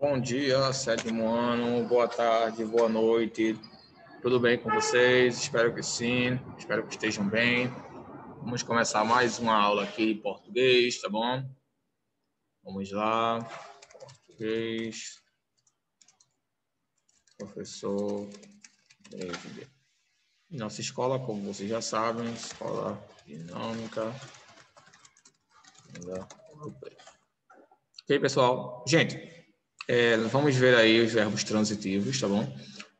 Bom dia, sétimo ano, boa tarde, boa noite, tudo bem com vocês? Espero que sim, espero que estejam bem. Vamos começar mais uma aula aqui de português, tá bom? Vamos lá, português, professor David. Nossa escola, como vocês já sabem, escola dinâmica. Ok, pessoal? Gente, vamos ver aí os verbos transitivos, tá bom?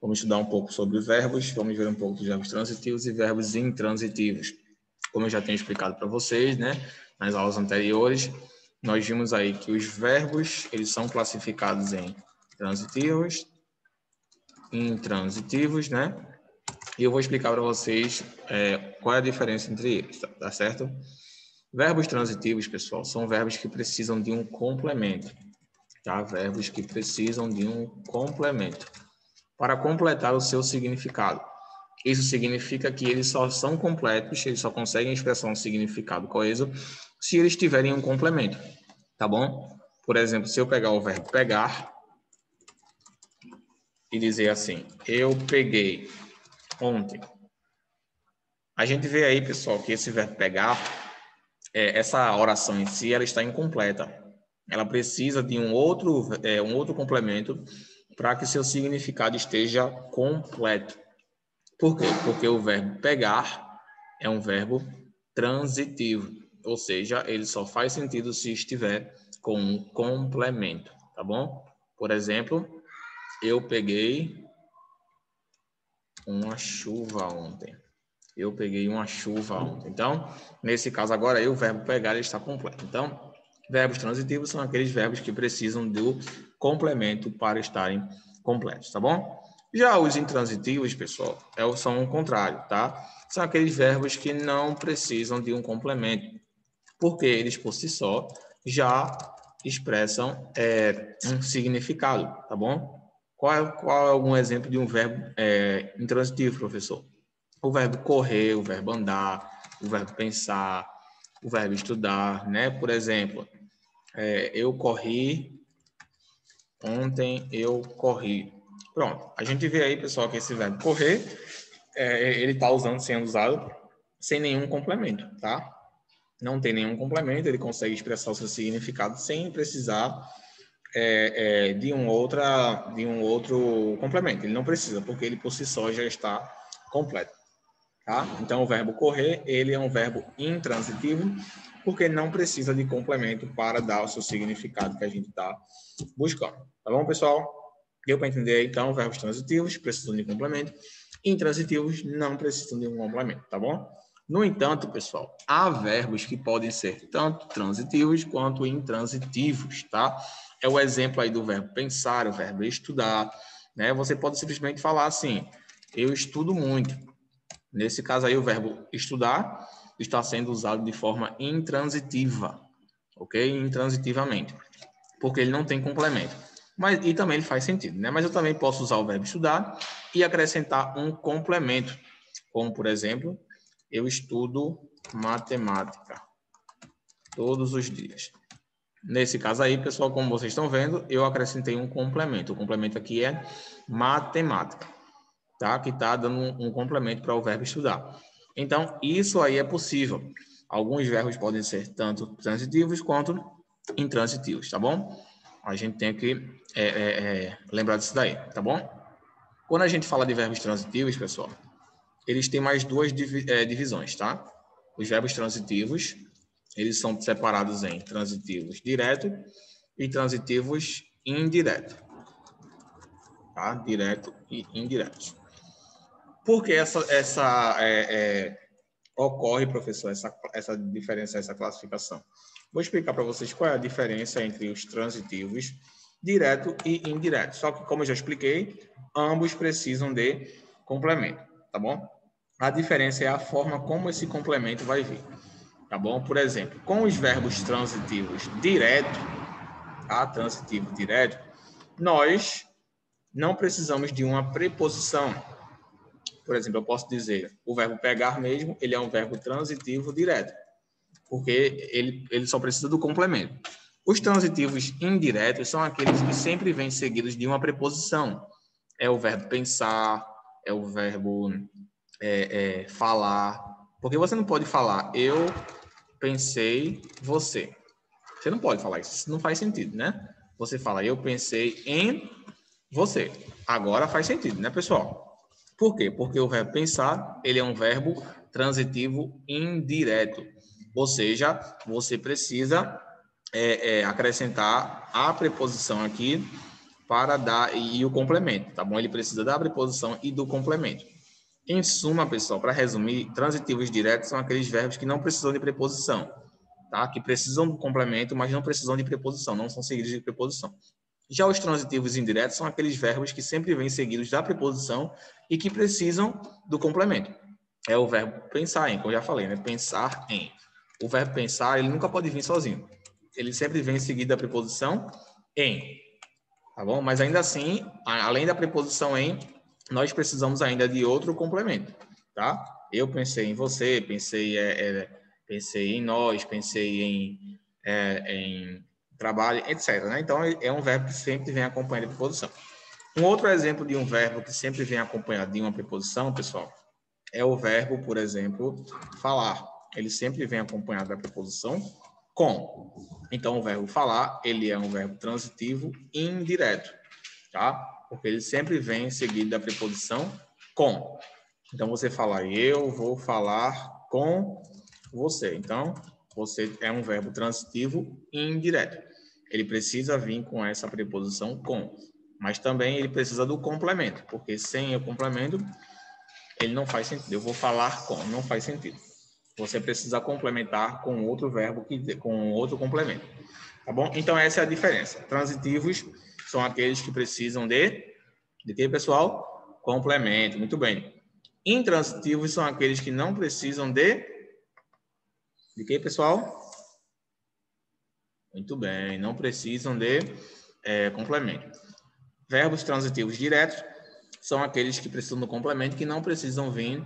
Vamos estudar um pouco sobre os verbos, vamos ver um pouco dos verbos transitivos e verbos intransitivos. Como eu já tenho explicado para vocês, né, nas aulas anteriores, nós vimos aí que os verbos, eles são classificados em transitivos, intransitivos, né? E eu vou explicar para vocês qual é a diferença entre eles, tá certo? Verbos transitivos, pessoal, são verbos que precisam de um complemento. Tá? Verbos que precisam de um complemento para completar o seu significado. Isso significa que eles só são completos, eles só conseguem expressar um significado coeso se eles tiverem um complemento, tá bom? Por exemplo, se eu pegar o verbo pegar e dizer assim, eu peguei ontem. A gente vê aí, pessoal, que esse verbo pegar, essa oração em si, ela está incompleta. Ela precisa de um outro complemento para que seu significado esteja completo. Por quê? Porque o verbo pegar é um verbo transitivo, ou seja, ele só faz sentido se estiver com um complemento, tá bom? Por exemplo, eu peguei uma chuva ontem. Eu peguei uma chuva ontem. Então, nesse caso agora, aí, o verbo pegar ele está completo. Então, verbos transitivos são aqueles verbos que precisam do complemento para estarem completos, tá bom? Já os intransitivos, pessoal, são o contrário, tá? São aqueles verbos que não precisam de um complemento, porque eles, por si só, já expressam um significado, tá bom? Qual é algum exemplo de um verbo intransitivo, professor? O verbo correr, o verbo andar, o verbo pensar, o verbo estudar, né? Por exemplo, eu corri, ontem eu corri. Pronto, a gente vê aí, pessoal, que esse verbo correr, ele está sendo usado sem nenhum complemento, tá? Não tem nenhum complemento, ele consegue expressar o seu significado sem precisar de um outro complemento. Ele não precisa, porque ele por si só já está completo. Tá? Então, o verbo correr, ele é um verbo intransitivo, porque não precisa de complemento para dar o seu significado que a gente está buscando. Tá bom, pessoal? Deu para entender, então, verbos transitivos precisam de complemento, intransitivos não precisam de um complemento, tá bom? No entanto, pessoal, há verbos que podem ser tanto transitivos quanto intransitivos, tá? É o exemplo aí do verbo pensar, o verbo estudar, né? Você pode simplesmente falar assim, eu estudo muito. Nesse caso aí, o verbo estudar está sendo usado de forma intransitiva, ok? Intransitivamente, porque ele não tem complemento. E também ele faz sentido, né? Mas eu também posso usar o verbo estudar e acrescentar um complemento, como, por exemplo, eu estudo matemática todos os dias. Nesse caso aí, pessoal, como vocês estão vendo, eu acrescentei um complemento. O complemento aqui é matemática, tá? Que está dando um complemento para o verbo estudar. Então, isso aí é possível. Alguns verbos podem ser tanto transitivos quanto intransitivos, tá bom? A gente tem que lembrar disso daí, tá bom? Quando a gente fala de verbos transitivos, pessoal, eles têm mais duas divisões, tá? Os verbos transitivos, eles são separados em transitivos direto e transitivos indireto, tá? Direto e indireto. Por que ocorre, professor, essa diferença, essa classificação? Vou explicar para vocês qual é a diferença entre os transitivos direto e indireto. Só que, como eu já expliquei, ambos precisam de complemento, tá bom? A diferença é a forma como esse complemento vai vir, tá bom? Por exemplo, com os verbos transitivos direto, tá? Transitivo direto, nós não precisamos de uma preposição. Por exemplo, eu posso dizer, o verbo pegar mesmo, ele é um verbo transitivo direto, porque ele só precisa do complemento. Os transitivos indiretos são aqueles que sempre vêm seguidos de uma preposição. É o verbo pensar, é o verbo falar. Porque você não pode falar eu pensei você. Você não pode falar isso. Isso não faz sentido, né? Você fala eu pensei em você. Agora faz sentido, né, pessoal? Por quê? Porque o verbo pensar, ele é um verbo transitivo indireto. Ou seja, você precisa acrescentar a preposição aqui para dar e o complemento, tá bom? Ele precisa da preposição e do complemento. Em suma, pessoal, para resumir, transitivos diretos são aqueles verbos que não precisam de preposição, tá? Que precisam do complemento, mas não precisam de preposição, não são seguidos de preposição. Já os transitivos indiretos são aqueles verbos que sempre vêm seguidos da preposição e que precisam do complemento. É o verbo pensar em, como eu já falei, né? Pensar em. O verbo pensar, ele nunca pode vir sozinho. Ele sempre vem seguido da preposição em, tá bom? Mas ainda assim, além da preposição em, nós precisamos ainda de outro complemento, tá? Eu pensei em você, pensei em nós, pensei em trabalho, etc. Né? Então, é um verbo que sempre vem acompanhado de preposição. Um outro exemplo de um verbo que sempre vem acompanhado de uma preposição, pessoal, é o verbo, por exemplo, falar. Ele sempre vem acompanhado da preposição com. Então, o verbo falar, ele é um verbo transitivo indireto, tá? Porque ele sempre vem seguido da preposição com. Então, você fala, eu vou falar com você. Então, você é um verbo transitivo indireto. Ele precisa vir com essa preposição com. Mas também ele precisa do complemento, porque sem o complemento, ele não faz sentido. Eu vou falar com, não faz sentido. Você precisa complementar com outro verbo, com outro complemento. Tá bom? Então, essa é a diferença. Transitivos são aqueles que precisam de quê, pessoal? Complemento. Muito bem. Intransitivos são aqueles que não precisam de quê, pessoal? Muito bem. Não precisam de complemento. Verbos transitivos diretos são aqueles que precisam do complemento, que não precisam vir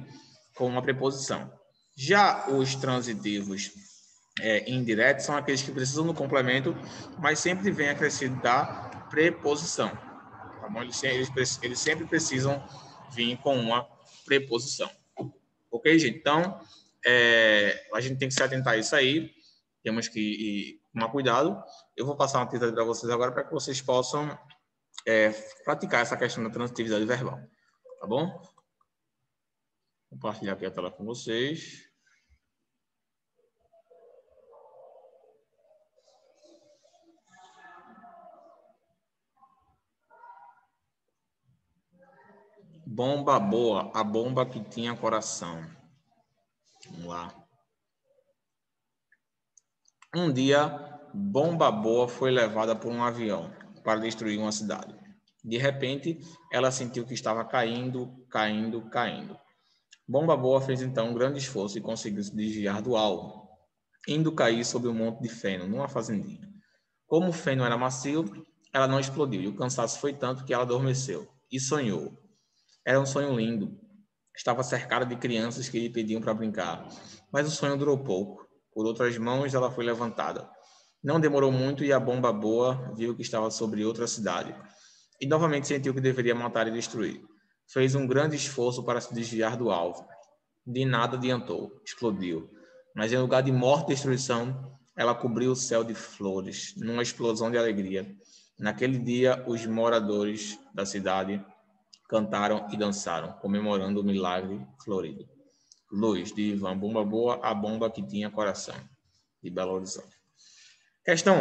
com uma preposição. Já os transitivos indiretos são aqueles que precisam do complemento, mas sempre vem acrescido da preposição. Tá bom? Eles sempre precisam vir com uma preposição. Ok, gente? Então, a gente tem que se atentar a isso aí. Temos que tomar cuidado. Eu vou passar uma trilha para vocês agora para que vocês possam praticar essa questão da transitividade verbal. Tá bom? Vou compartilhar aqui a tela com vocês. Bomba boa, a bomba que tinha coração. Vamos lá. Um dia, bomba boa foi levada por um avião para destruir uma cidade. De repente, ela sentiu que estava caindo, caindo, caindo. Bomba boa fez então um grande esforço e conseguiu se desviar do alvo, indo cair sobre um monte de feno, numa fazendinha. Como o feno era macio, ela não explodiu e o cansaço foi tanto que ela adormeceu e sonhou. Era um sonho lindo. Estava cercada de crianças que lhe pediam para brincar, mas o sonho durou pouco. Por outras mãos, ela foi levantada. Não demorou muito e a bomba boa viu que estava sobre outra cidade. E novamente sentiu que deveria matar e destruir. Fez um grande esforço para se desviar do alvo. De nada adiantou, explodiu. Mas em lugar de morte e destruição, ela cobriu o céu de flores, numa explosão de alegria. Naquele dia, os moradores da cidade cantaram e dançaram, comemorando o milagre florido. Luz, de Ivan Bomba Boa, a bomba que tinha coração, de Belo Horizonte. Questão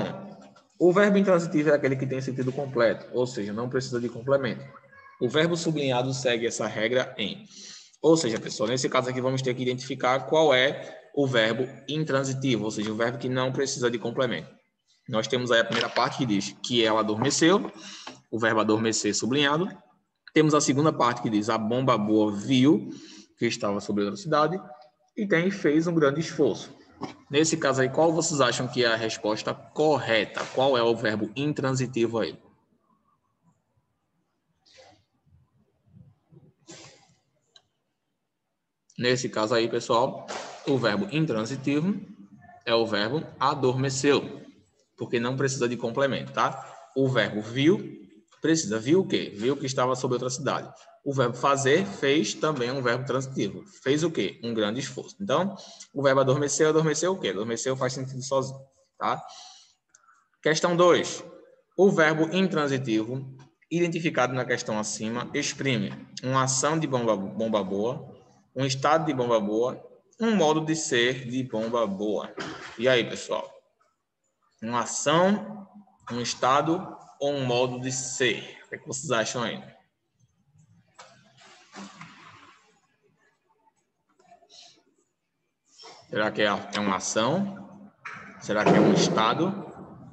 1. O verbo intransitivo é aquele que tem sentido completo, ou seja, não precisa de complemento. O verbo sublinhado segue essa regra em. Ou seja, pessoal, nesse caso aqui vamos ter que identificar qual é o verbo intransitivo, ou seja, o verbo que não precisa de complemento. Nós temos aí a primeira parte que diz que ela adormeceu, o verbo adormecer sublinhado. Temos a segunda parte que diz a bomba boa viu que estava sobre outra cidade e fez um grande esforço. Nesse caso aí, qual vocês acham que é a resposta correta? Qual é o verbo intransitivo aí? Nesse caso aí, pessoal, o verbo intransitivo é o verbo adormeceu. porque não precisa de complemento, tá? O verbo viu, precisa. Viu o quê? Viu que estava sobre outra cidade. O verbo fazer, fez, também é um verbo transitivo. Fez o quê? Um grande esforço. Então, o verbo adormeceu, adormeceu o quê? Adormeceu faz sentido sozinho, tá? Questão 2. O verbo intransitivo, identificado na questão acima, exprime uma ação de bomba boa, um estado de bomba boa, um modo de ser de bomba boa. E aí, pessoal? Uma ação, um estado ou um modo de ser? O que vocês acham aí? Será que é uma ação? Será que é um estado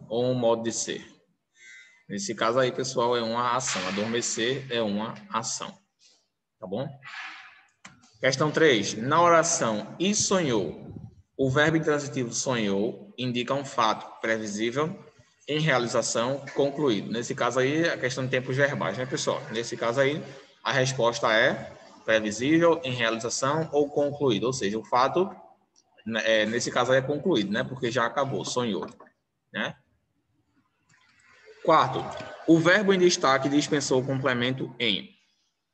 ou um modo de ser? Nesse caso aí, pessoal, é uma ação. Adormecer é uma ação. Tá bom? Questão 3. Na oração e sonhou, o verbo intransitivo sonhou indica um fato previsível em realização concluído. Nesse caso aí, a questão de tempos verbais, né, pessoal? Nesse caso aí, a resposta é previsível em realização ou concluído. Ou seja, o fato, nesse caso aí, é concluído, né? Porque já acabou, sonhou, né? Quarto, o verbo em destaque dispensou o complemento em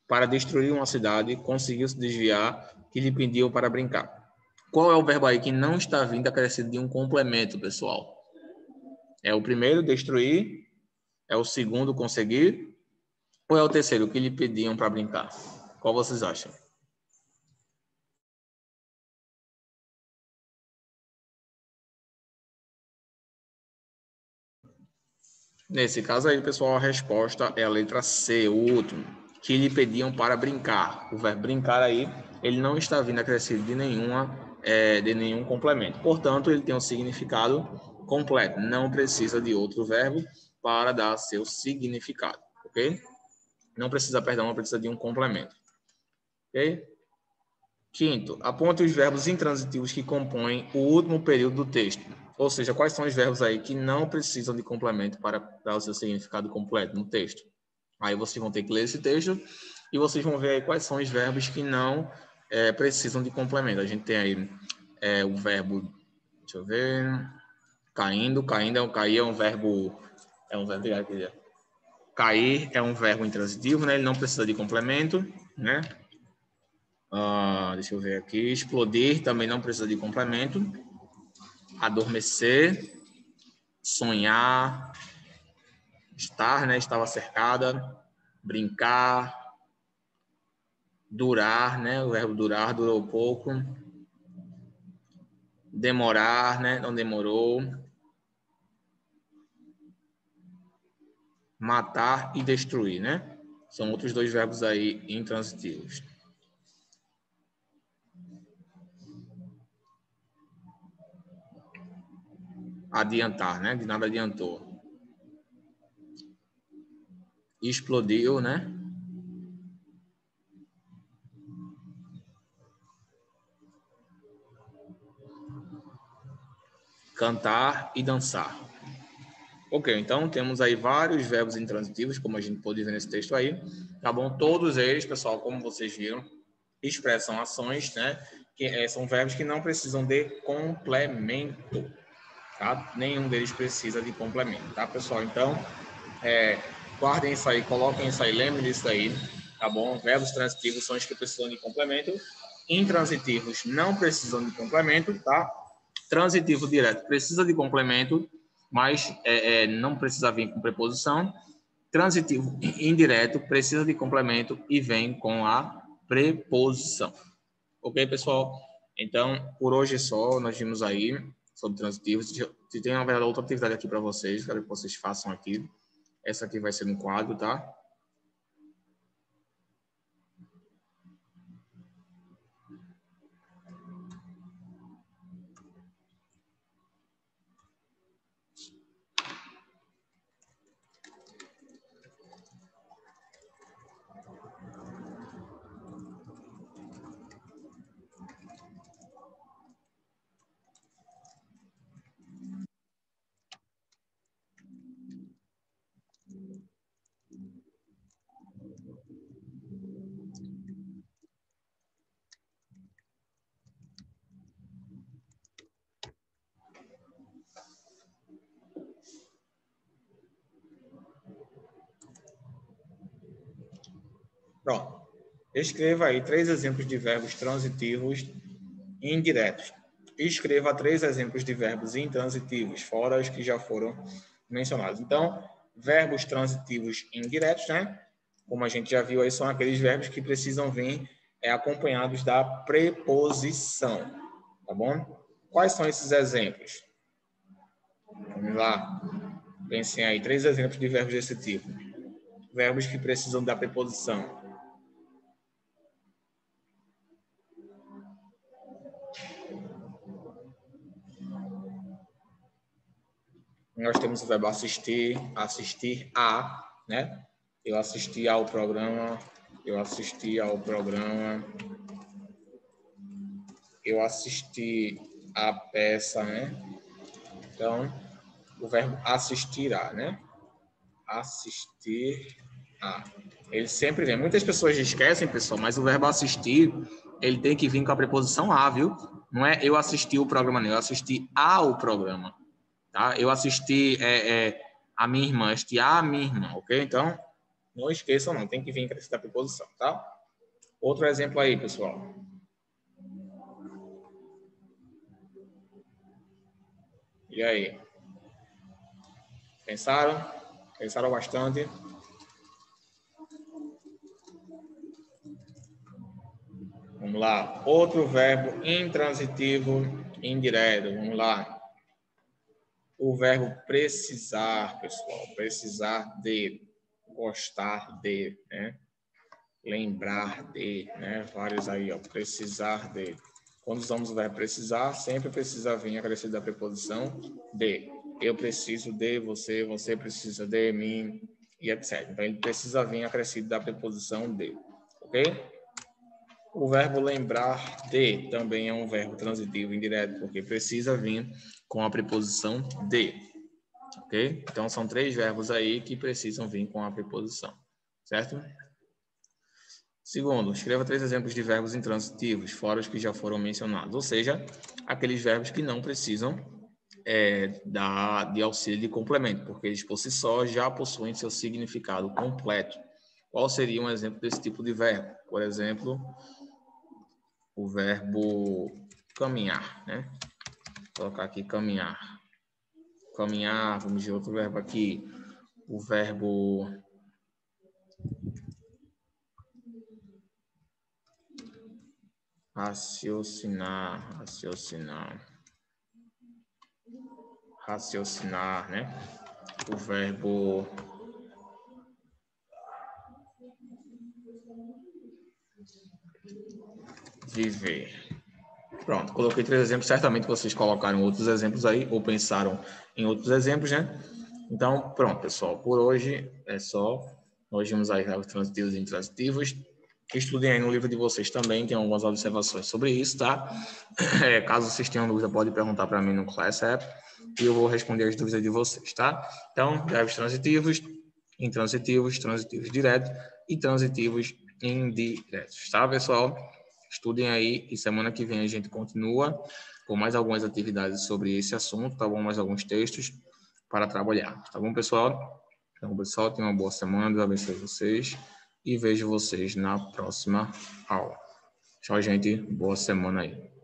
para destruir uma cidade, conseguiu se desviar que lhe pediam para brincar. Qual é o verbo aí que não está vindo acrescido de um complemento, pessoal? É o primeiro, destruir, é o segundo, conseguir, ou é o terceiro, que lhe pediam para brincar? Qual vocês acham? Nesse caso aí, pessoal, a resposta é a letra C, o último, que lhe pediam para brincar. O verbo brincar aí, ele não está vindo acrescido de nenhum complemento. Portanto, ele tem um significado completo. Não precisa de outro verbo para dar seu significado, ok? Não precisa de um complemento, ok? Quinto, aponte os verbos intransitivos que compõem o último período do texto. Ou seja, quais são os verbos aí que não precisam de complemento para dar o seu significado completo no texto. Aí vocês vão ter que ler esse texto e vocês vão ver aí quais são os verbos que não precisam de complemento. A gente tem aí o verbo, deixa eu ver, caindo, cair cair é um verbo intransitivo, né? Ele não precisa de complemento, né? Deixa eu ver aqui. Explodir também não precisa de complemento. Adormecer, sonhar, estar, né? Estava cercada, brincar, durar, né? O verbo durar durou pouco. Demorar, né? Não demorou. Matar e destruir, né? São outros dois verbos aí intransitivos. Adiantar, né? De nada adiantou. Explodiu, né? Cantar e dançar. Ok, então temos aí vários verbos intransitivos, como a gente pode ver nesse texto aí, tá bom? Todos eles, pessoal, como vocês viram, expressam ações, né? Que são verbos que não precisam de complemento, tá? Nenhum deles precisa de complemento, tá, pessoal? Então, guardem isso aí, coloquem isso aí, lembrem disso aí, tá bom? Verbos transitivos são os que precisam de complemento, intransitivos não precisam de complemento, tá? Transitivo direto precisa de complemento, mas não precisa vir com preposição. Transitivo indireto precisa de complemento e vem com a preposição. Ok, pessoal? Então, por hoje é só. Nós vimos aí sobre transitivos. Se tem uma outra atividade aqui para vocês, quero que vocês façam aqui. Essa aqui vai ser um quadro, tá? Pronto. Escreva aí 3 exemplos de verbos transitivos indiretos. Escreva 3 exemplos de verbos intransitivos, fora os que já foram mencionados. Então, verbos transitivos indiretos, né? Como a gente já viu aí, são aqueles verbos que precisam vir acompanhados da preposição, tá bom? Quais são esses exemplos? Vamos lá. Pensem aí, 3 exemplos de verbos desse tipo. Verbos que precisam da preposição. Nós temos o verbo assistir, assistir a, né? Eu assisti ao programa, eu assisti ao programa, eu assisti à peça, né? Então, o verbo assistir a, né? Assistir a. Ele sempre vem. Muitas pessoas esquecem, pessoal, mas o verbo assistir, ele tem que vir com a preposição a, viu? Não é eu assisti o programa, não. Eu assisti ao programa. Tá? Eu assisti a minha irmã, assisti a minha irmã, ok? Então, não esqueçam, não. Tem que vir acrescentar a preposição, tá? Outro exemplo aí, pessoal. E aí? Pensaram? Pensaram bastante? Vamos lá. Outro verbo intransitivo indireto. Vamos lá. O verbo precisar, pessoal. Precisar de, gostar de, né? Lembrar de, né? Vários aí, ó. Precisar de. Quando usamos o verbo precisar, sempre precisa vir acrescido da preposição de. Eu preciso de você, você precisa de mim, e etc. Então, ele precisa vir acrescido da preposição de. Ok? O verbo lembrar de também é um verbo transitivo indireto, porque precisa vir com a preposição de. Ok? Então, são 3 verbos aí que precisam vir com a preposição. Certo? Segundo, escreva 3 exemplos de verbos intransitivos, fora os que já foram mencionados. Ou seja, aqueles verbos que não precisam de auxílio de complemento, porque eles por si só já possuem seu significado completo. Qual seria um exemplo desse tipo de verbo? Por exemplo, o verbo caminhar, né? Vou colocar aqui caminhar. Caminhar, vamos ver outro verbo aqui. O verbo raciocinar, né? O verbo viver. Pronto, coloquei 3 exemplos. Certamente vocês colocaram outros exemplos aí, ou pensaram em outros exemplos, né? Então, pronto, pessoal. Por hoje é só. Nós vimos aí os transitivos e intransitivos. Estudem aí no livro de vocês também, tem algumas observações sobre isso, tá? Caso vocês tenham dúvida, pode perguntar para mim no Class App e eu vou responder as dúvidas de vocês, tá? Então, verbos transitivos, intransitivos, transitivos diretos e transitivos indiretos, tá, pessoal? Estudem aí e semana que vem a gente continua com mais algumas atividades sobre esse assunto, tá bom? Mais alguns textos para trabalhar, tá bom, pessoal? Então, pessoal, tenham uma boa semana, Deus abençoe vocês e vejo vocês na próxima aula. Tchau, gente. Boa semana aí.